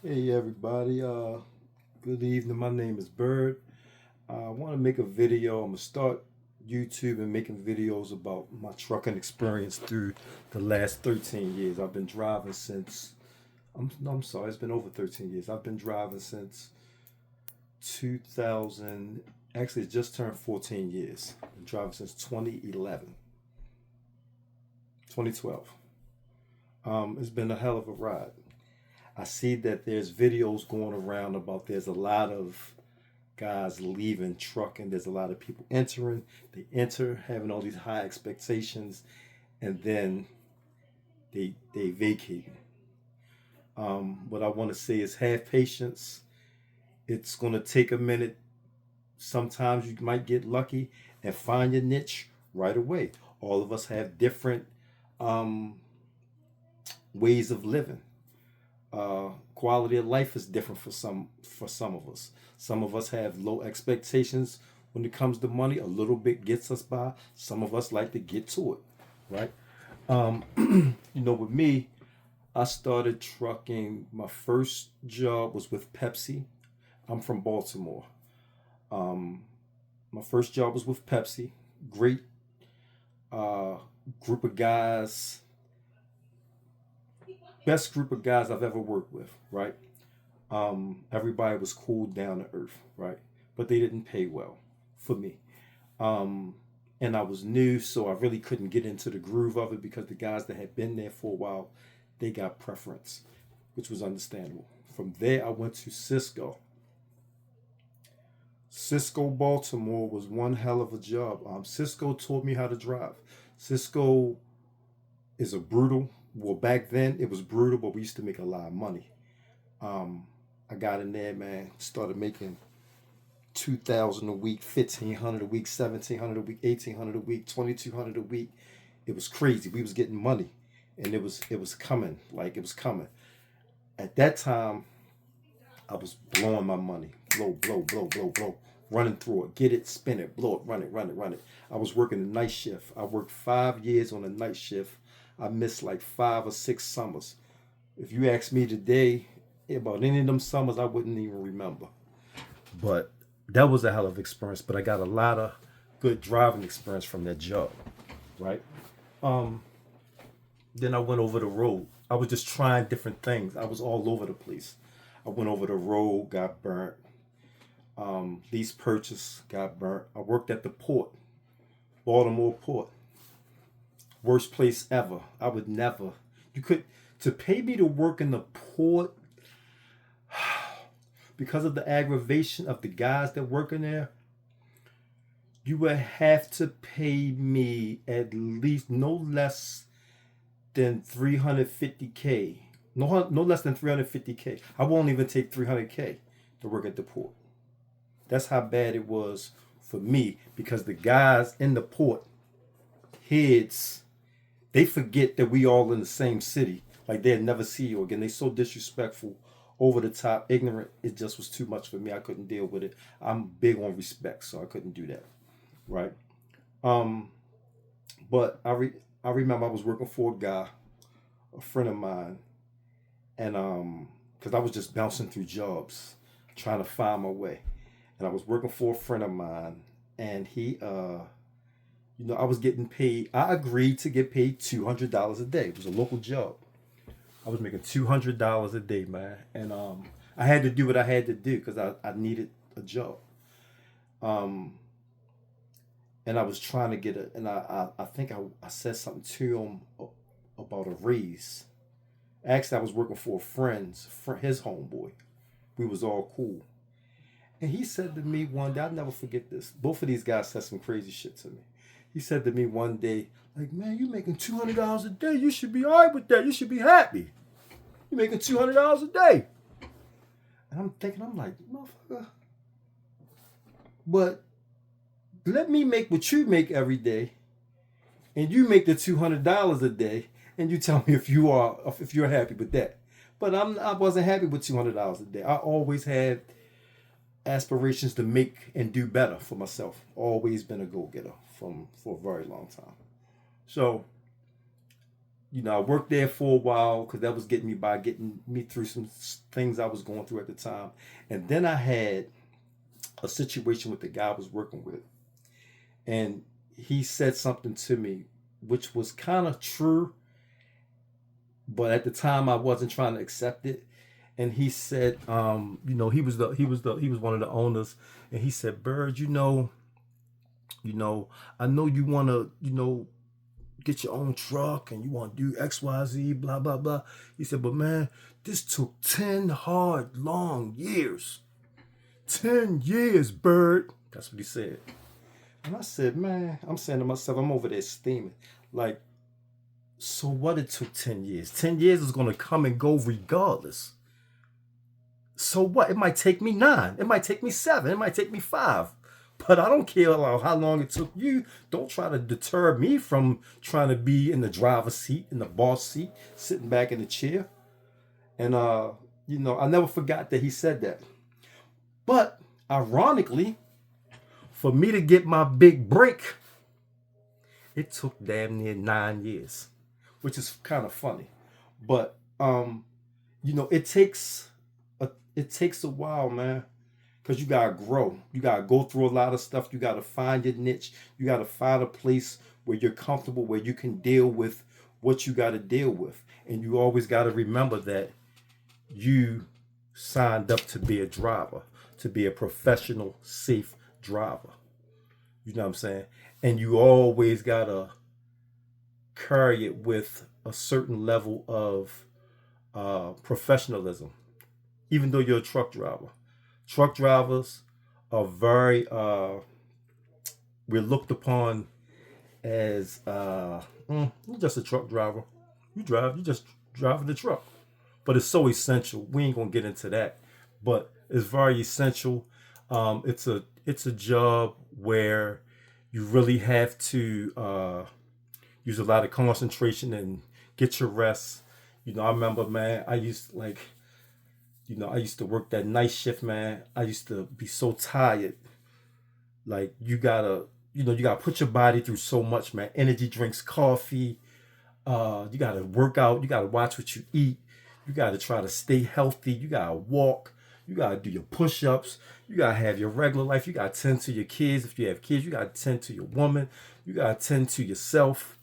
Hey everybody, good evening. My name is Byrd. I want to make a video. I'm gonna start YouTube and making videos about my trucking experience through the last 13 years. I've been driving since I'm sorry, it's been over 13 years. I've been driving since 2000. Actually, it just turned 14 years. I've been driving since 2011, 2012. It's been a hell of a ride. I see that there's videos going around about there's a lot of guys leaving trucking. There's a lot of people entering. They enter having all these high expectations, and then they vacate. What I want to say is have patience. It's going to take a minute. Sometimes you might get lucky and find your niche right away. All of us have different um, ways of living. Quality of life is different for some of us. Some of us have low expectations when it comes to money. A little bit gets us by. Some of us like to get to it, right? With me, I started trucking. My first job was with Pepsi. I'm from Baltimore. Um, my first job was with Pepsi. Great uh, group of guys. Best group of guys I've ever worked with, right? Everybody was cool, down to earth, right? But they didn't pay well for me. Um, and I was new, so I really couldn't get into the groove of it because the guys that had been there for a while, they got preference, which was understandable. From there, I went to Cisco. Cisco, Baltimore was one hell of a job. Cisco taught me how to drive. Cisco is a brutal. Well, back then it was brutal, but we used to make a lot of money. Um, I got in there, man. Started making 2,000 a week, 1,500 a week, 1,700 a week, 1,800 a week, 2,200 a week. It was crazy. We was getting money, and it was coming like it was coming. At that time, I was blowing my money, blow, blow, blow, blow, blow, running through it, get it, spin it, blow it, run it, run it, run it. I was working the night shift. I worked 5 years on a night shift. I missed like 5 or 6 summers. If you ask me today about any of them summers, I wouldn't even remember. But that was a hell of an experience. But I got a lot of good driving experience from that job, right? Um, then I went over the road. I was just trying different things. I was all over the place. I went over the road, got burnt. Lease purchase, got burnt. I worked at the port, Baltimore port. Worst place ever. I would never. You could to pay me to work in the port because of the aggravation of the guys that work in there. You would have to pay me at least no less than 350K. No less than 350K. I won't even take 300K to work at the port. That's how bad it was for me because the guys in the port heads, they forget that we all in the same city. Like they'd never see you again. They so disrespectful, over the top, ignorant. It just was too much for me. I couldn't deal with it. I'm big on respect, so I couldn't do that. Right. Um, but I remember I was working for a guy, a friend of mine, and because I was just bouncing through jobs, trying to find my way, and I was working for a friend of mine, and I was getting paid. I agreed to get paid $200 a day. It was a local job. I was making $200 a day, man, and I had to do what I had to do because I needed a job. Um, and I was trying to get it, and I think I said something to him about a raise. Actually, I was working for a his homeboy. We was all cool, and he said to me one day, I'll never forget this. Both of these guys said some crazy shit to me. He said to me one day, like, man, you making $200 a day. You should be all right with that. You should be happy. You making $200 a day. And I'm thinking, I'm like, motherfucker. But let me make what you make every day, and you make the $200 a day, and you tell me if you're happy with that. But I wasn't happy with $200 a day. I always had aspirations to make and do better for myself. Always been a go getter for a very long time. So I worked there for a while because that was getting me by, getting me through some things I was going through at the time. And then I had a situation with the guy I was working with, and he said something to me which was kind of true, but at the time I wasn't trying to accept it. And he said, he was one of the owners, and he said, Byrd, I know you want to, get your own truck and you want to do XYZ, blah, blah, blah. He said, but man, this took 10 hard, long years. 10 years, Byrd. That's what he said. And I said, man, I'm saying to myself, I'm over there steaming. Like, so what, it took 10 years? 10 years is going to come and go regardless. So what? It might take me 9. It might take me 7. It might take me 5. But I don't care how long it took you. Don't try to deter me from trying to be in the driver's seat, in the boss seat, sitting back in the chair. And, I never forgot that he said that. But ironically, for me to get my big break, it took damn near 9 years, which is kind of funny. But, it takes a while, man. Because you got to grow. You got to go through a lot of stuff. You got to find your niche. You got to find a place where you're comfortable, where you can deal with what you got to deal with. And you always got to remember that you signed up to be a driver, to be a professional, safe driver. You know what I'm saying? And you always got to carry it with a certain level of professionalism, even though you're a truck driver. Truck drivers are very, we're looked upon as, you're just a truck driver. You just driving the truck. But it's so essential. We ain't going to get into that. But it's very essential. It's a job where you really have to use a lot of concentration and get your rest. I remember, man, I used to work that night shift, man. I used to be so tired. Like, you gotta put your body through so much, man. Energy drinks, coffee. You gotta work out. You gotta watch what you eat. You gotta try to stay healthy. You gotta walk. You gotta do your push-ups. You gotta have your regular life. You gotta tend to your kids. If you have kids, you gotta tend to your woman. You gotta tend to yourself,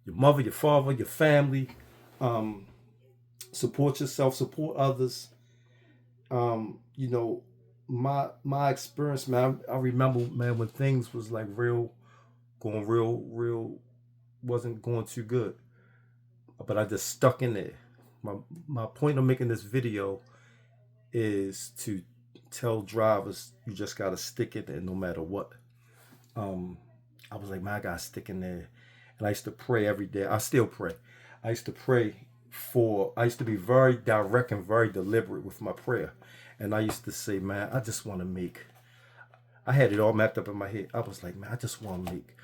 your mother, your father, your family. Support yourself. Support others. My experience, man, I remember, man, when things was like real, wasn't going too good, but I just stuck in there. My point of making this video is to tell drivers, you just gotta stick in there no matter what. I was like, man, I gotta stick in there. And I used to pray every day. I still pray. I used to be very direct and very deliberate with my prayer. And I used to say, man, I had it all mapped up in my head. I was like, man, I just want to make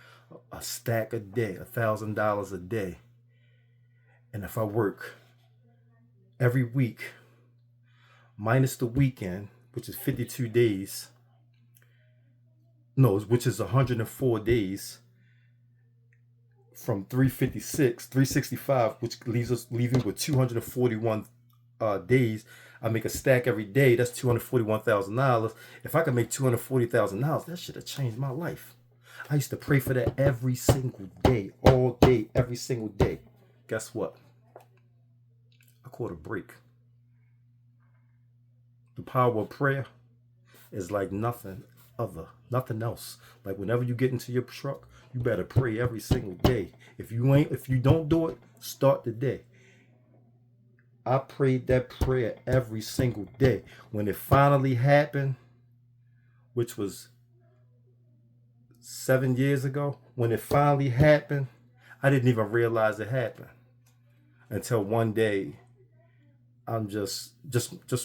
a stack a day, $1,000 a day. And if I work every week, minus the weekend, which is 52 days, which is 104 days, from 365, which leaving with 241 days. I make a stack every day. That's $241,000. If I could make $240,000, that should have changed my life. I used to pray for that every single day, all day, every single day. Guess what? I caught a break. The power of prayer is like nothing else. Like, whenever you get into your truck, you better pray every single day. If you don't do it, start the day. I prayed that prayer every single day. When it finally happened, which was 7 years ago, when it finally happened, I didn't even realize it happened until one day. I'm just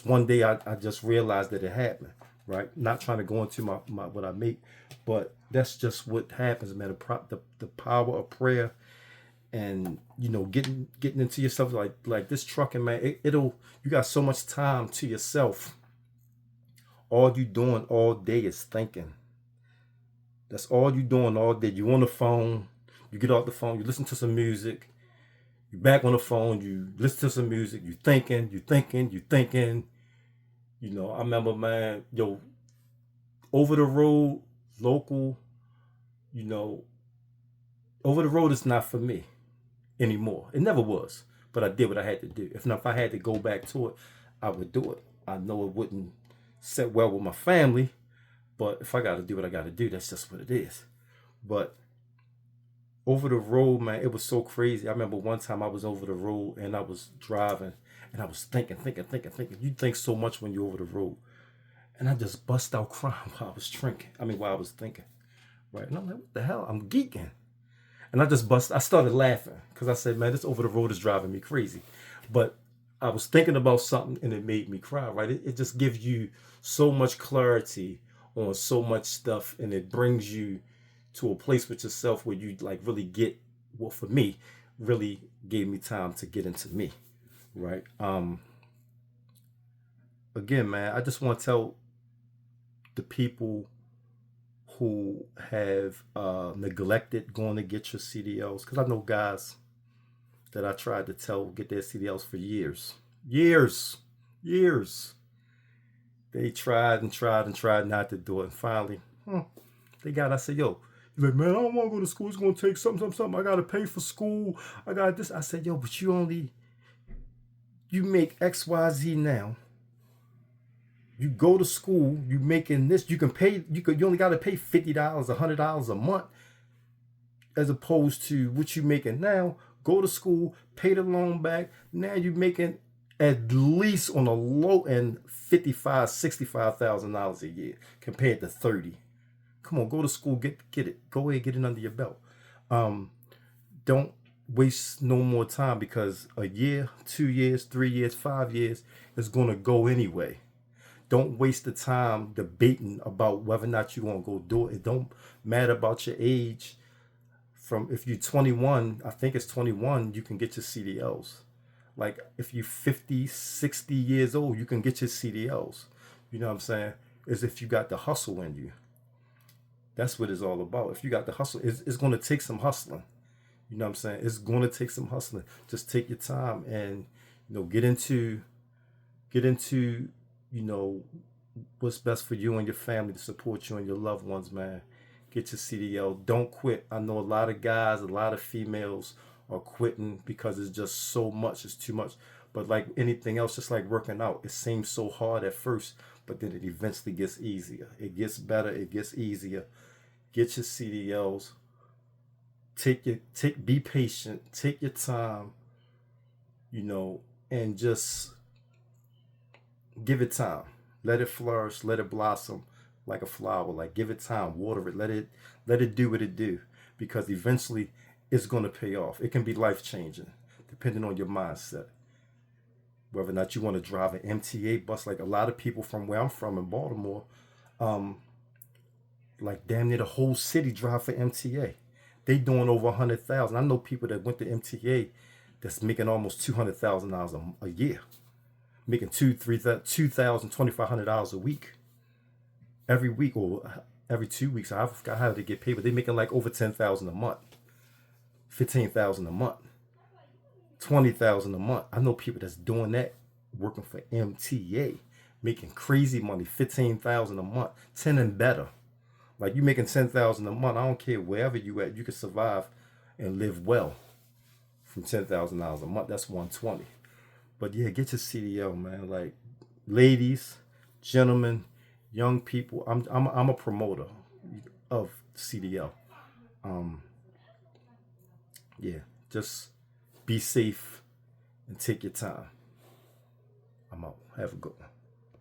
one day I just realized that it happened. Right? Not trying to go into my what I make, but that's just what happens, man. The power of prayer, and getting into yourself, like this trucking, man. You got so much time to yourself. All you doing all day is thinking. That's all you doing all day. You on the phone. You get off the phone. You listen to some music. You back on the phone, you listen to some music, you thinking. You know, I remember, man, yo, over the road, local, you know, over the road is not for me anymore. It never was. But I did what I had to do. If not, if I had to go back to it, I would do it. I know it wouldn't set well with my family, but if I got to do what I got to do, that's just what it is. But over the road, man, it was so crazy. I remember one time I was over the road and I was driving and I was thinking. You think so much when you're over the road. And I just bust out crying while I was drinking. While I was thinking. Right. And I'm like, what the hell? I'm geeking. And I started laughing because I said, man, this over the road is driving me crazy. But I was thinking about something and it made me cry, right? It just gives you so much clarity on so much stuff, and it brings you to a place with yourself where you like really get what, for me, really gave me time to get into me, right? Again, man, I just want to tell the people who have neglected going to get your CDLs, because I know guys that I tried to tell get their CDLs for years. They tried not to do it, and finally, they got. I said, yo, he's like, man, I don't want to go to school. It's gonna take something. I gotta pay for school. I got this. I said, yo, but you make XYZ now. You go to school, you making this, you only gotta pay $50, $100 a month, as opposed to what you making now. Go to school, pay the loan back. Now you're making at least on a low end $55,000, $65,000 a year compared to 30. Come on, go to school, get it. Go ahead, get it under your belt. Don't waste no more time, because a year, 2 years, 3 years, 5 years is gonna go anyway. Don't waste the time debating about whether or not you're gonna go do it. It don't matter about your age. From if you're 21, I think it's 21, you can get your CDLs. Like if you're 50, 60 years old, you can get your CDLs. You know what I'm saying? Is if you got the hustle in you. That's what it's all about. If you got the hustle, it's going to take some hustling. You know what I'm saying? It's going to take some hustling. Just take your time and, get into, what's best for you and your family, to support you and your loved ones, man. Get your CDL. Don't quit. I know a lot of guys, a lot of females are quitting because it's just so much. It's too much. But like anything else, just like working out, it seems so hard at first, but then it eventually gets easier. It gets better. It gets easier. Get your CDLs. Be patient. Take your time, and just give it time. Let it flourish. Let it blossom like a flower. Like, give it time. Water it. Let it do what it do, because eventually it's going to pay off. It can be life changing, depending on your mindset. Whether or not you want to drive an MTA bus, like a lot of people from where I'm from in Baltimore, like damn near the whole city drive for MTA. They doing over 100,000. I know people that went to MTA that's making almost $200,000 a year, making $2,000, $2,500 a week, every week or every 2 weeks. I forgot how they get paid, but they making like over 10,000 a month, 15,000 a month, 20,000 a month. I know people that's doing that, working for MTA, making crazy money, 15,000 a month, 10 and better. Like, you making 10,000 a month, I don't care wherever you at, you can survive and live well from $10,000 a month. That's 120. But yeah, get your CDL, man. Like, ladies, gentlemen, young people, I'm a promoter of CDL. Yeah, just be safe and take your time. I'm out. Have a good one.